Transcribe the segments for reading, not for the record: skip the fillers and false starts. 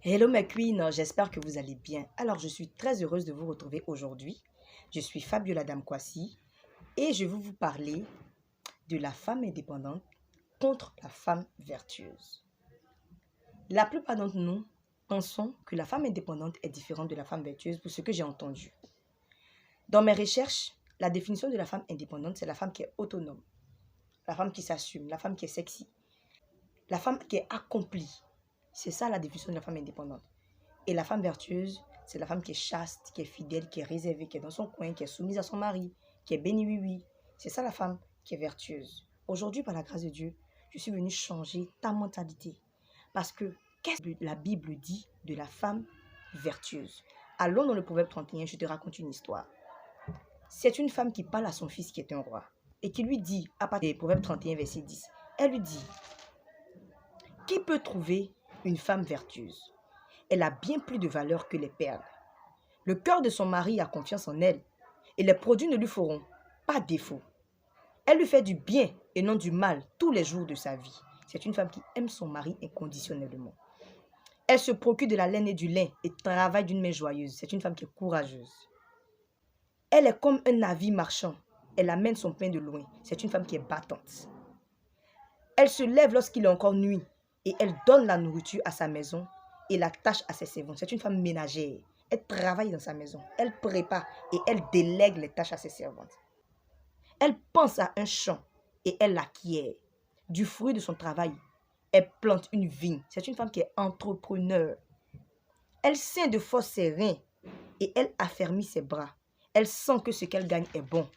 Hello ma queen, j'espère que vous allez bien. Alors je suis très heureuse de vous retrouver aujourd'hui. Je suis Fabiola Damkwasi et je vais vous parler de la femme indépendante contre la femme vertueuse. La plupart d'entre nous pensons que la femme indépendante est différente de la femme vertueuse pour ce que j'ai entendu. Dans mes recherches, la définition de la femme indépendante, c'est la femme qui est autonome, la femme qui s'assume, la femme qui est sexy, la femme qui est accomplie. C'est ça la définition de la femme indépendante. Et la femme vertueuse, c'est la femme qui est chaste, qui est fidèle, qui est réservée, qui est dans son coin, qui est soumise à son mari, qui est bénie oui. C'est ça la femme qui est vertueuse. Aujourd'hui, par la grâce de Dieu, je suis venue changer ta mentalité. Parce que qu'est-ce que la Bible dit de la femme vertueuse? Allons dans le Proverbe 31, je te raconte une histoire. C'est une femme qui parle à son fils qui est un roi et qui lui dit, à partir du Proverbe 31, verset 10, elle lui dit, qui peut trouver une femme vertueuse? Elle a bien plus de valeur que les perles. Le cœur de son mari a confiance en elle et les produits ne lui feront pas défaut. Elle lui fait du bien et non du mal tous les jours de sa vie. C'est une femme qui aime son mari inconditionnellement. Elle se procure de la laine et du lin et travaille d'une main joyeuse. C'est une femme qui est courageuse. Elle est comme un navire marchand. Elle amène son pain de loin. C'est une femme qui est battante. Elle se lève lorsqu'il est encore nuit et elle donne la nourriture à sa maison et la tâche à ses servantes. C'est une femme ménagère. Elle travaille dans sa maison. Elle prépare et elle délègue les tâches à ses servantes. Elle pense à un champ et elle l'acquiert. Du fruit de son travail, elle plante une vigne. C'est une femme qui est entrepreneur. Elle ceint de force ses reins et elle affermit ses bras. Elle sent que ce qu'elle gagne est bon.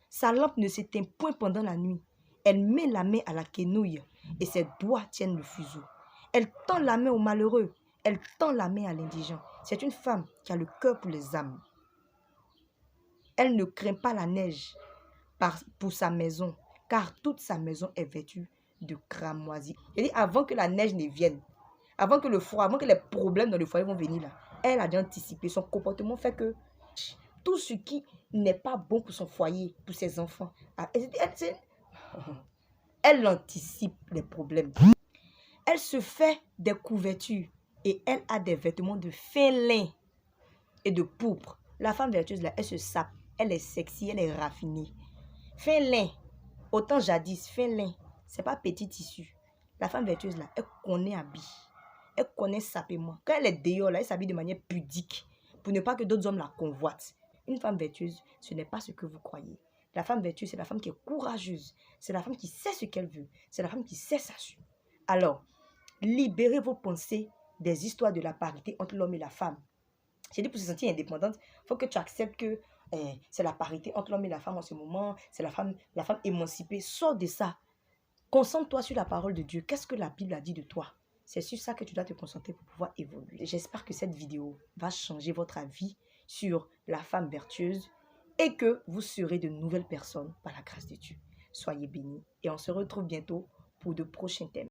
Sa lampe ne s'éteint point pendant la nuit. Elle met la main à la quenouille et ses doigts tiennent le fuseau. Elle tend la main aux malheureux. Elle tend la main à l'indigent. C'est une femme qui a le cœur pour les âmes. Elle ne craint pas la neige pour sa maison, car toute sa maison est vêtue de cramoisie. Et avant que la neige ne vienne, avant que le froid, avant que les problèmes dans le foyer vont venir là, elle a déjà anticipé. Son comportement fait que tout ce qui n'est pas bon pour son foyer, pour ses enfants, elle anticipe les problèmes. Elle se fait des couvertures et elle a des vêtements de fin lin et de pourpre. La femme vertueuse, là, elle se sape. Elle est sexy, elle est raffinée. Fin lin, autant jadis, fin lin, c'est pas petit tissu. La femme vertueuse, là, elle connaît habiller. Elle connaît sapement. Quand elle est dehors, là, elle s'habille de manière pudique pour ne pas que d'autres hommes la convoitent. Une femme vertueuse, ce n'est pas ce que vous croyez. La femme vertueuse, c'est la femme qui est courageuse. C'est la femme qui sait ce qu'elle veut. C'est la femme qui sait s'assumer. Alors, libérez vos pensées des histoires de la parité entre l'homme et la femme. J'ai dit pour se sentir indépendante, il faut que tu acceptes que c'est la parité entre l'homme et la femme en ce moment. C'est la femme émancipée. Sors de ça. Concentre-toi sur la parole de Dieu. Qu'est-ce que la Bible a dit de toi? C'est sur ça que tu dois te concentrer pour pouvoir évoluer. J'espère que cette vidéo va changer votre avis sur la femme vertueuse et que vous serez de nouvelles personnes par la grâce de Dieu. Soyez bénis et on se retrouve bientôt pour de prochains thèmes.